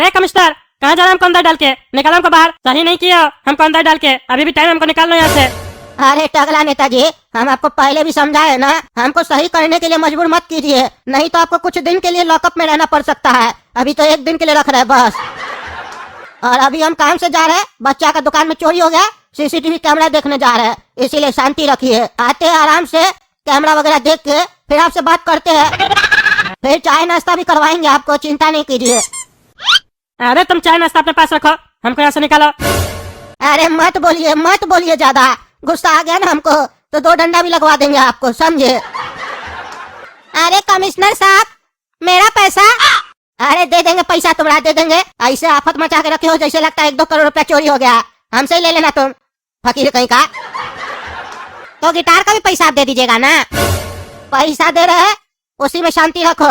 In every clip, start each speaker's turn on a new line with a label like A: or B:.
A: अरे कमिश्नर, कहाँ जा रहे हैं हमको अंदर डाल के? निकालो हमको बाहर। सही नहीं किया हमको अंदर डाल के, अभी भी टाइम, हमको निकाल लो यहाँ से।
B: अरे टकला नेताजी, हम आपको पहले भी समझाए ना, हमको सही करने के लिए मजबूर मत कीजिए, नहीं तो आपको कुछ दिन के लिए लॉकअप में रहना पड़ सकता है। अभी तो 1 दिन के लिए रख रहे हैं बस। और अभी हम काम से जा रहे हैं, बच्चा का दुकान में चोरी हो गया, सीसीटीवी कैमरा देखने जा रहे हैं, इसीलिए शांति रखिए। आते हैं आराम से, कैमरा वगैरह देख के फिर आपसे बात करते हैं, फिर चाय नाश्ता भी करवाएंगे आपको, चिंता नहीं कीजिए।
A: अरे तुम चाय नाश्ता अपने पास रखो, हमको यहाँ से निकालो।
B: अरे मत बोलिए ज्यादा, गुस्सा आ गया ना हमको तो 2 डंडा भी लगवा देंगे आपको, समझे? अरे कमिश्नर साहब, मेरा पैसा। अरे दे देंगे पैसा, तुम्हारा दे देंगे। ऐसे आफत मचा के रखे हो जैसे लगता है 1-2 करोड़ रुपया चोरी हो गया। हमसे ही ले लेना तुम, फकीर कहीं का। तो गिटार का भी पैसा आप दे दीजिएगा ना। पैसा दे रहे हैं, उसी में शांति रखो।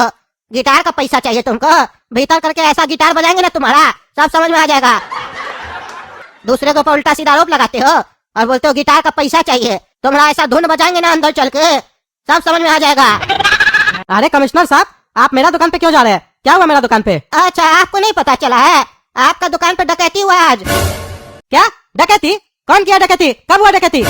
B: गिटार का पैसा चाहिए तुमको? भीतर करके ऐसा गिटार बजाएंगे ना तुम्हारा सब समझ में आ जाएगा। दूसरे के ऊपर उल्टा सीधा आरोप लगाते हो और बोलते हो गिटार का पैसा चाहिए। तुम्हारा ऐसा धुन बजाएंगे ना अंदर चल के, सब समझ में आ जाएगा।
A: अरे कमिश्नर साहब, आप मेरा दुकान पे क्यों जा रहे हैं? क्या हुआ मेरा दुकान पे?
B: अच्छा, आपको नहीं पता चला है? आपका दुकान पे डकैती हुआ आज।
A: क्या डकैती? कौन किया डकैती? कब हुआ डकैती?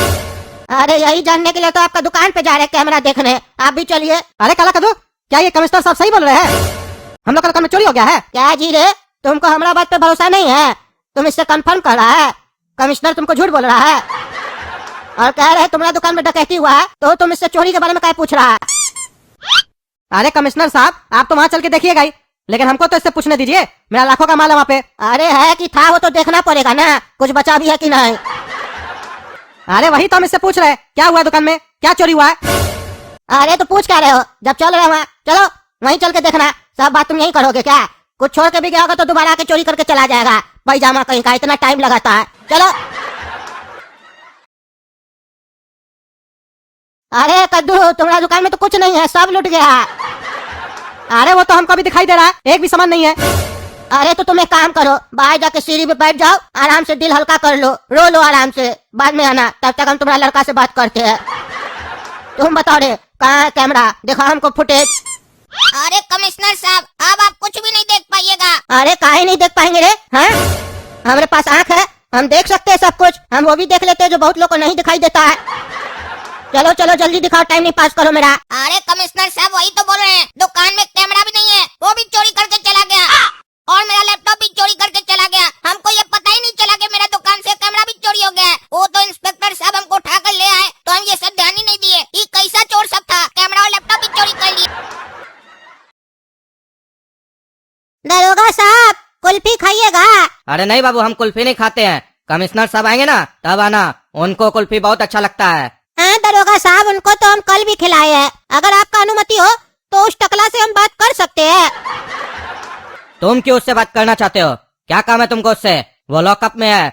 B: अरे यही जानने के लिए तो आपका दुकान पे जा रहे हैं कैमरा देखने, आप भी चलिए।
A: अरे काला कद्दू, क्या ये कमिश्नर साहब सही बोल रहे हैं? हम लोग का दुकान में चोरी हो गया है?
B: क्या जी रे, तुमको हमारा बात पे भरोसा नहीं है? तुम इससे कंफर्म कर रहा है कमिश्नर तुमको झूठ बोल रहा है और कह रहे हैं तुम्हारा दुकान में डकैती हुआ है, तो तुम इससे चोरी के बारे में क्या पूछ रहा है?
A: अरे कमिश्नर साहब, आप तो वहाँ चल के देखिएगा ही, लेकिन हमको तो इससे पूछने दीजिए, मेरा लाखों का माल है वहाँ पे।
B: अरे है कि था वो तो देखना पड़ेगा ना, कुछ बचा भी है कि नहीं।
A: अरे वही तो हम इससे पूछ रहे हैं, क्या हुआ दुकान में, क्या चोरी हुआ है?
B: अरे तो पूछ क्या रहे हो, जब चल रहे वहाँ चलो, वहीं चल के देखना। सब बात तुम यही करोगे क्या? कुछ छोड़ के भी गया होगा तो दोबारा आके चोरी करके चला जाएगा। पैजामा कहीं का, इतना टाइम लगाता है। चलो। अरे कद्दू, तुम्हारा दुकान में तो कुछ नहीं है, सब लूट गया।
A: अरे वो तो हमको भी दिखाई दे रहा है, एक भी सामान नहीं है।
B: अरे तो तुम एक काम करो, बाहर जाके सीढ़ी पे बैठ जाओ, आराम से दिल हल्का कर लो, रो लो आराम से, बाद में आना, तब तक हम तुम्हारा लड़का से बात करते हैं। तुम बताओ रे, कहाँ है कैमरा? दिखाओ हमको फुटेज।
C: अरे कमिश्नर साहब, अब आप कुछ भी नहीं देख पाइएगा।
B: अरे काहे नहीं देख पाएंगे रे? हैं? हमारे पास आँख है, हम देख सकते हैं सब कुछ। हम वो भी देख लेते हैं जो बहुत लोग को नहीं दिखाई देता है। चलो चलो जल्दी दिखाओ, टाइम नहीं पास करो मेरा।
C: अरे कमिश्नर साहब वही तो बोल रहे हैं, दुकान में कैमरा भी नहीं है, वो भी चोरी करके चला गया, और मेरा लैपटॉप भी चोरी करके चला गया। हमको ये पता ही नहीं चला कि मेरा दुकान से कैमरा भी चोरी हो गया है। वो तो इंस्पेक्टर साहब हमको उठा कर ले आए, तो हम ये सब ध्यान ही नहीं दिए कि कैसा चोर सब था, कैमरा और लैपटॉप भी चोरी कर लिया।
B: दरोगा साहब, कुल्फी खाइएगा?
D: अरे नहीं बाबू, हम कुल्फी नहीं खाते हैं। कमिश्नर साहब आएंगे ना तब आना, उनको कुल्फी बहुत अच्छा लगता है।
B: हाँ दरोगा साहब, उनको तो हम कल भी खिलाए हैं। अगर आपका अनुमति हो तो उस टकला से हम बात कर सकते हैं।
D: तुम क्यों उससे बात करना चाहते हो? क्या काम है तुमको उससे? वो लॉकअप में है।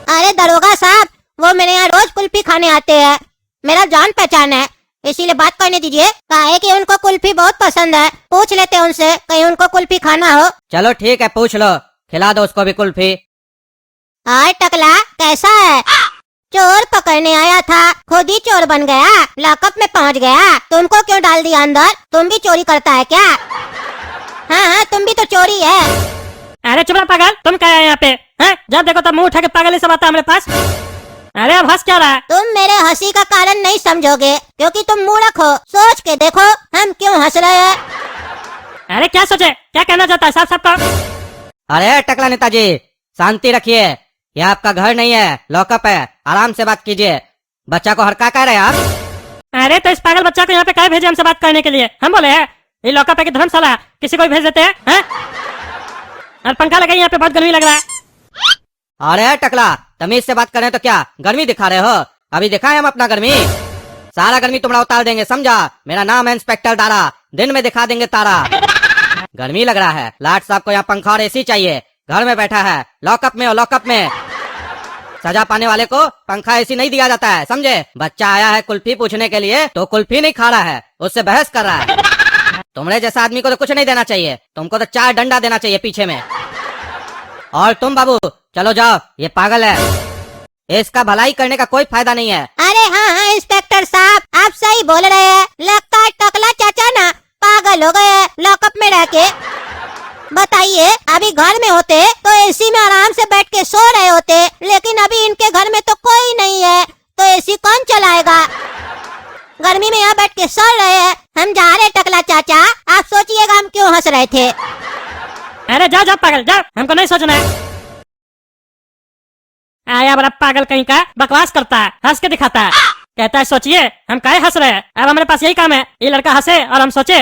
B: अरे दरोगा साहब, वो मेरे यहाँ रोज कुल्फी खाने आते हैं, मेरा जान पहचान है, इसीलिए बात करने दीजिए। काहे कि उनको कुल्फी बहुत पसंद है, पूछ लेते हैं उनसे, कहीं उनको कुल्फी खाना हो।
D: चलो ठीक है, पूछ लो, खिला दो उसको भी कुल्फी।
B: हाय टकला, कैसा है? चोर पकड़ने आया था, खुद ही चोर बन गया, लॉकअप में पहुंच गया। तुमको क्यों डाल दिया अंदर? तुम भी चोरी करता है क्या? हाँ, तुम भी तो चोरी है।
A: अरे चुप रहा पागल, तुम क्या है यहाँ पे? हैं? जब देखो तब मुंह उठा के पागल ही सब आता है हमारे पास। अरे अब हंस क्या रहा है?
B: तुम मेरे हंसी का कारण नहीं समझोगे, क्योंकि तुम मूर्ख हो। सोच के देखो हम क्यों हंस रहे हैं।
A: अरे क्या सोचे, क्या कहना चाहता है साहब? सबको
D: अरे टकला नेताजी, शांति रखिए, ये आपका घर नहीं है, लॉकअप है, आराम से बात कीजिए। बच्चा को हरका कह रहे हैं आप?
A: अरे तो इस पागल बच्चा को यहाँ पे क्या भेजे हमसे बात करने के लिए? हम बोले हैं ये लॉकअप है कि धर्मशाला, किसी को भी भेज देते हैं? और पंखा लगा, यहाँ पे बहुत गर्मी लग रहा है।
D: अरे टकला, तमीज से बात कर रहे हैं तो क्या गर्मी दिखा रहे हो? अभी दिखाए हम अपना गर्मी, सारा गर्मी तुम्हारा उतार देंगे, समझा? मेरा नाम है इंस्पेक्टर दारा, दिन में दिखा देंगे तारा। गर्मी लग रहा है, लाट साहब को यहाँ पंखा और एसी चाहिए, घर में बैठा है, लॉकअप में हो, लॉकअप में। सजा पाने वाले को पंखा एसी नहीं दिया जाता है, समझे? बच्चा आया है कुल्फी पूछने के लिए तो कुल्फी नहीं खा रहा है, उससे बहस कर रहा है। तुम्हारे जैसा आदमी को तो कुछ नहीं देना चाहिए, तुमको तो 4 डंडा देना चाहिए पीछे में। और तुम बाबू चलो जाओ, ये पागल है, इसका भलाई करने का कोई फायदा नहीं है।
B: अरे हाँ इंस्पेक्टर साहब, आप सही बोल रहे हैं, लगता है टकला चाचा ना पागल हो गए लॉकअप में रह के। बताइए भाई ये अभी घर में होते तो एसी में आराम से बैठ के सो रहे होते, लेकिन अभी इनके घर में तो कोई नहीं है, तो एसी कौन चलाएगा? गर्मी में यहाँ बैठ के सो रहे हैं। हम जा रहे टकला चाचा, आप सोचिएगा हम क्यों हंस रहे थे।
A: अरे जा जा पागल जा, हमको नहीं सोचना है। आया बड़ा पागल कहीं का, बकवास करता है, हंस के दिखाता है, कहता है सोचिए, हम काहे हंस रहे हैं। अब हमारे पास यही काम है, ये लड़का हंसे और हम सोचे।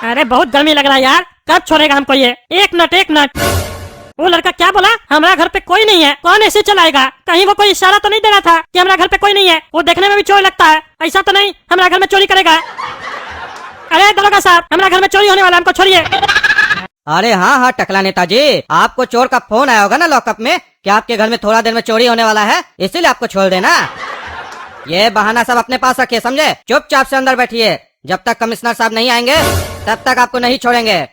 A: अरे बहुत गर्मी लग रहा है यार, कब छोड़ेगा हमको ये? एक मिनट। वो लड़का क्या बोला? हमारा घर पे कोई नहीं है, कौन ऐसे चलाएगा? कहीं वो कोई इशारा तो नहीं दे रहा था कि हमारा घर पे कोई नहीं है? वो देखने में भी चोर लगता है, ऐसा तो नहीं हमारा घर में चोरी करेगा? अरे दरोगा साहब, हमारा घर में चोरी होने वाला, हमको छोड़िए।
D: अरे हाँ टकला नेताजी, आपको चोर का फोन आया होगा ना लॉकअप में कि आपके घर में थोड़ा देर में चोरी होने वाला है, इसीलिए आपको छोड़ देना। ये बहाना सब अपने पास रखिए, समझे? चुपचाप से अंदर बैठिए, जब तक कमिश्नर साहब नहीं आएंगे तब तक आपको नहीं छोड़ेंगे।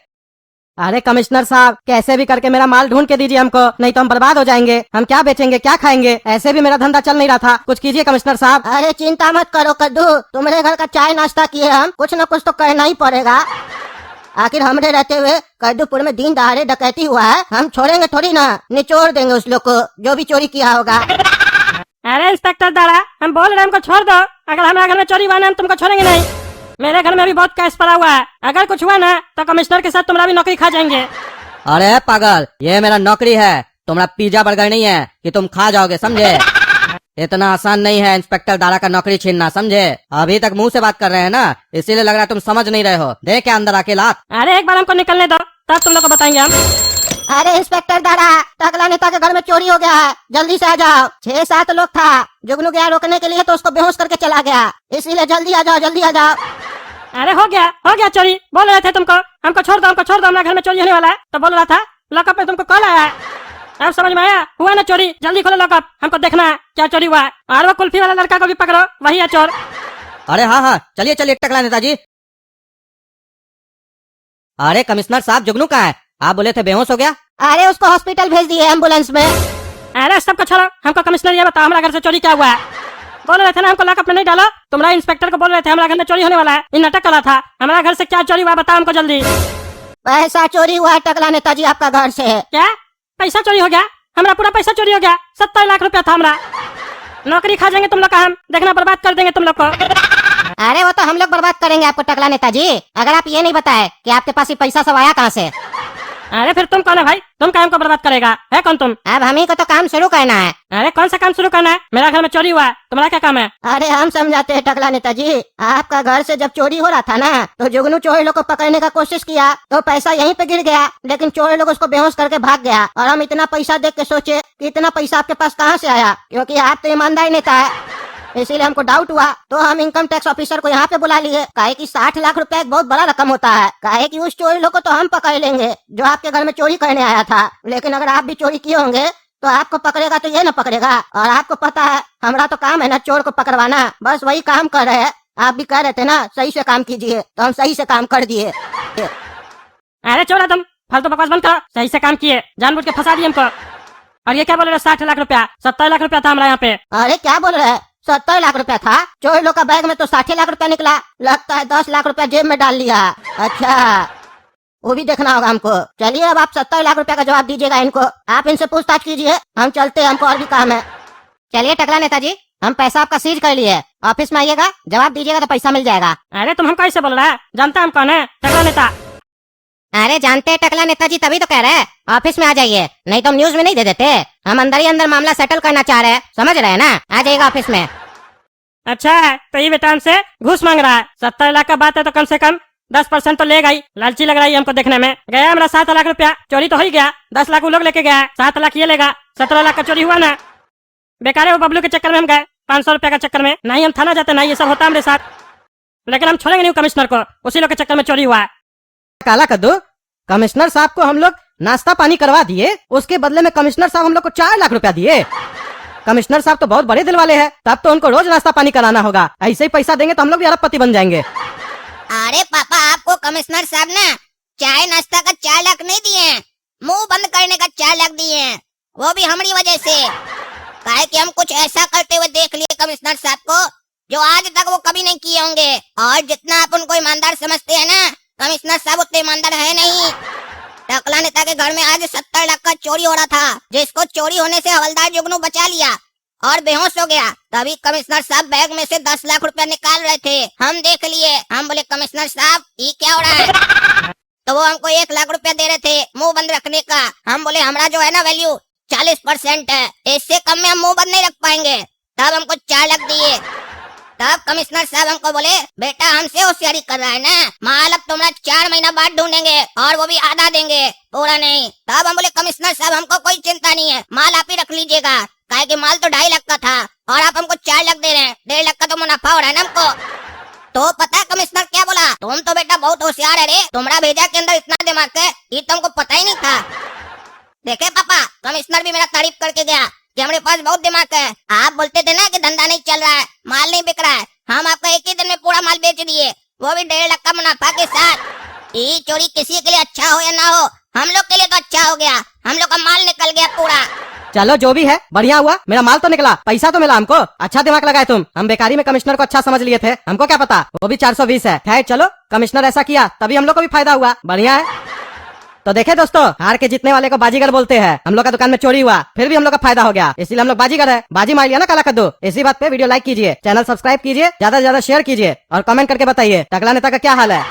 E: अरे कमिश्नर साहब, कैसे भी करके मेरा माल ढूंढ के दीजिए हमको, नहीं तो हम बर्बाद हो जाएंगे। हम क्या बेचेंगे, क्या खाएंगे? ऐसे भी मेरा धंधा चल नहीं रहा था, कुछ कीजिए कमिश्नर साहब।
B: अरे चिंता मत करो कद्दू, तुम्हारे घर का चाय नाश्ता किए हम, कुछ न कुछ तो करना ही पड़ेगा। आखिर हमरे रहते हुए कद्दूपुर में दिन दहाड़े डकैती हुआ है, हम छोड़ेंगे थोड़ी ना, निचोड़ देंगे उस लोग को जो भी चोरी किया होगा।
A: अरे इंस्पेक्टर दारा, हम बोल रहे हैं हमको छोड़ दो, अगर हमारे घर में चोरी हुआ ना हम तुमको छोड़ेंगे नहीं। मेरे घर में भी बहुत कैश पड़ा हुआ है, अगर कुछ हुआ ना तो कमिश्नर के साथ तुम्हारा भी नौकरी खा जाएंगे।
D: अरे पागल, ये मेरा नौकरी है, तुम्हारा पिज्जा बर्गर नहीं है कि तुम खा जाओगे, समझे? इतना आसान नहीं है इंस्पेक्टर दारा का नौकरी छीनना, समझे? अभी तक मुंह से बात कर रहे हैं ना, इसीलिए लग रहा है तुम समझ नहीं रहे हो। देख क्या अंदर आके लात।
A: अरे एक बार हमको निकलने दो, तब तुम लोग को बताएंगे हम।
B: अरे इंस्पेक्टर दारा, टकला नेता के घर में चोरी हो गया है, जल्दी से आ जाओ। 6-7 लोग था, जुगनू गया रोकने के लिए तो उसको बेहोश करके चला गया, इसीलिए जल्दी आ जाओ, जल्दी आ जाओ।
A: अरे हो गया चोरी, बोल रहे थे तुमको, हमको छोड़ दो, हमारे घर में चोरी होने वाला है, तो बोल रहा था लॉकअप में तुमको कॉल आया है। अब समझ में आया, हुआ ना चोरी, जल्दी खोलो लॉकअप, हमको देखना है क्या चोरी हुआ है। और वो कुल्फी वाला लड़का को भी पकड़ो, वही है चोर।
D: अरे हाँ चलिए टकला नेताजी। अरे कमिश्नर साहब, जुगनू कहाँ है? आप बोले थे बेहोश हो गया।
B: अरे उसको हॉस्पिटल भेज दिए एम्बुलेंस में।
A: अरे सबको छोड़ो, हमको कमिश्नर ये बताओ हमारा घर से चोरी क्या हुआ है? बोल रहे थे ना हमको लॉकअप में नहीं डालो, तुम्हारा इंस्पेक्टर को बोल रहे थे हमारा घर में चोरी होने वाला है, इन नाटक कर रहा था। हमारा घर से क्या चोरी हुआ बताओ हमको जल्दी।
B: पैसा चोरी हुआ है टकला नेताजी आपका घर से।
A: क्या पैसा चोरी हो गया? हमारा पूरा पैसा चोरी हो गया, 70 लाख रुपया था हमारा। नौकरी खा जाएंगे तुम लोग का, हम देखना बर्बाद कर देंगे तुम लोग को।
B: अरे वो तो हम लोग बर्बाद करेंगे आपको टकला नेताजी, अगर आप ये नहीं बताए कि आपके पास ये पैसा सब आया कहाँ से।
A: अरे फिर तुम कौन है भाई, तुम काम को बर्बाद करेगा है? कौन तुम?
B: अब हम ही को तो काम शुरू करना है।
A: अरे कौन सा काम शुरू करना है? मेरा घर में चोरी हुआ है, तुम्हारा क्या काम है?
B: अरे हम समझाते हैं टकला नेताजी, आपका घर से जब चोरी हो रहा था ना, तो जुगनू चोर लोग को पकड़ने का कोशिश किया तो पैसा यहीं पे गिर गया, लेकिन चोर लोग उसको बेहोश करके भाग गया। और हम इतना पैसा देख के सोचे कि इतना पैसा आपके पास कहाँ से आया, क्योंकि आप तो ईमानदार नेता है, इसीलिए हमको डाउट हुआ तो हम इनकम टैक्स ऑफिसर को यहाँ पे बुला लिए। काहे कि 60 लाख रुपया एक बहुत बड़ा रकम होता है। काहे कि उस चोरी लोग को तो हम पकड़ लेंगे जो आपके घर में चोरी करने आया था, लेकिन अगर आप भी चोरी किए होंगे तो आपको पकड़ेगा तो ये न पकड़ेगा। और आपको पता है हमारा तो काम है ना चोर को पकड़वाना, बस वही काम कर रहे हैं। आप भी कह रहे थे ना सही से काम कीजिए, तो हम सही से काम कर दिए।
A: अरे चोरा तुम फालतू बकवास बंद करो, सही से काम किए, जानबूझ के फंसा दिए हमको। और ये क्या बोल रहे हो? 60 लाख रुपया, 70 लाख रुपया था हमारा यहाँ पे।
B: अरे क्या बोल रहे हैं? 70 लाख रुपया था? चोर लोग का बैग में तो 60 लाख रुपया निकला, लगता है 10 लाख रुपया जेब में डाल लिया। अच्छा वो भी देखना होगा हमको। चलिए अब आप 70 लाख रुपया का जवाब दीजिएगा इनको, आप इनसे पूछताछ कीजिए, हम चलते हैं, हमको और भी काम है। चलिए टकला नेताजी, हम पैसा आपका सीज कर लिए, ऑफिस में आइएगा, जवाब दीजिएगा तो पैसा मिल जाएगा।
A: अरे तुम हमको ऐसे बोल रहा है, जानता हम कौन है? टकला नेता।
B: अरे जानते हैं टकला नेताजी, तभी तो कह रहे हैं ऑफिस में आ जाइए, नहीं तो हम न्यूज में नहीं दे देते। हम अंदर ही अंदर मामला सेटल करना चाह रहे हैं, समझ रहे हैं ना? आ जाइएगा ऑफिस में।
A: अच्छा तो ये बेटा हमसे घूस मांग रहा है। 70 लाख का बात है तो कम से कम 10% तो लेगा ही, लालची लग रहा है हमको देखने में। गया हमारा 7 लाख रुपया, चोरी तो हो ही गया, 10 लाख वो लोग लेके गया, 7 लाख ये लेगा, 17 लाख का चोरी हुआ ना। बेकार है वो बबलू के चक्कर में हम गए, 500 रुपया का चक्कर में, ना ही हम थाना जाते, ना ये सब होता हमारे साथ, लेकिन हम छोड़ेंगे नहीं कमिश्नर को, उसी लोग के चक्कर में चोरी हुआ है।
E: काला कद्दू, कमिश्नर साहब को हम लोग नाश्ता पानी करवा दिए, उसके बदले में कमिश्नर साहब हम लोग को 4 लाख रुपया दिए। कमिश्नर साहब तो बहुत बड़े दिल वाले हैं, तब तो उनको रोज नाश्ता पानी कराना होगा। ऐसे ही पैसा देंगे तो हम लोग भी अरबपति बन जाएंगे।
C: अरे पापा, आपको कमिश्नर साहब ना चाय नाश्ता का 4 लाख नहीं दिए, मुंह बंद करने का 4 लाख दिए हैं, वो भी हमारी वजह से। काहे कि हम कुछ ऐसा करते हुए देख लिए कमिश्नर साहब को जो आज तक वो कभी नहीं किए होंगे। और जितना आप उनको ईमानदार समझते हैं ना, कमिश्नर साहब उतने ईमानदार है नहीं। टकला नेता के घर में आज 70 लाख का चोरी हो रहा था, जिसको चोरी होने से हवलदार जुगनू बचा लिया और बेहोश हो गया। तभी कमिश्नर साहब बैग में से 10 लाख रुपया निकाल रहे थे, हम देख लिए। हम बोले कमिश्नर साहब ये क्या हो रहा है? तो वो हमको 1 लाख रुपया दे रहे थे मुंह बंद रखने का। हम बोले हमारा जो है ना वैल्यू 40% है, इससे कम में हम मुंह बंद नहीं रख पाएंगे। तब हमको 4 लाख दिए। तब कमिश्नर साहब हमको बोले बेटा हमसे होशियारी कर रहा है ना, माल अब तुम्हारा 4 महीना बाद ढूंढेंगे और वो भी आधा देंगे, पूरा नहीं। तब हम बोले कमिश्नर साहब हमको कोई चिंता नहीं है, माल आप ही रख लीजिएगा, काहे कि माल तो 2.5 लाख का था और आप हमको 4 लाख दे रहे हैं, 1.5 लाख का तो मुनाफा हो रहा है ना हमको। तो पता है कमिश्नर क्या बोला? तुम तो बेटा बहुत होशियार है रे, तुम्हारा भेजा के अंदर इतना दिमाग है ये तुमको पता ही नहीं था। देखे पापा, कमिश्नर भी मेरा तारीफ करके गया कि हमारे पास बहुत दिमाग है। आप बोलते थे ना कि धंधा नहीं चल रहा है, माल नहीं बिक रहा है, हम आपका एक ही दिन में पूरा माल बेच दिए, वो भी 1.5 लाख का मुनाफा के साथ। ये चोरी किसी के लिए अच्छा हो या ना हो, हम लोग के लिए तो अच्छा हो गया, हम लोग का माल निकल गया पूरा।
E: चलो जो भी है बढ़िया हुआ, मेरा माल तो निकला, पैसा तो मिला हमको। अच्छा दिमाग लगाए तुम, हम बेकारी में कमिश्नर को अच्छा समझ लिए थे, हमको क्या पता वो भी 420 है। खैर चलो, कमिश्नर ऐसा किया तभी हम लोग को भी फायदा हुआ, बढ़िया है। तो देखे दोस्तों, हार के जीतने वाले को बाजीगर बोलते हैं। हम लोग का दुकान में चोरी हुआ फिर भी हम लोग का फायदा हो गया, इसलिए हम लोग बाजीगर है। बाजी मार लिया ना काला कद्दू। इसी बात पे वीडियो लाइक कीजिए, चैनल सब्सक्राइब कीजिए, ज्यादा से ज्यादा शेयर कीजिए और कमेंट करके बताइए टकला नेता का क्या हाल है।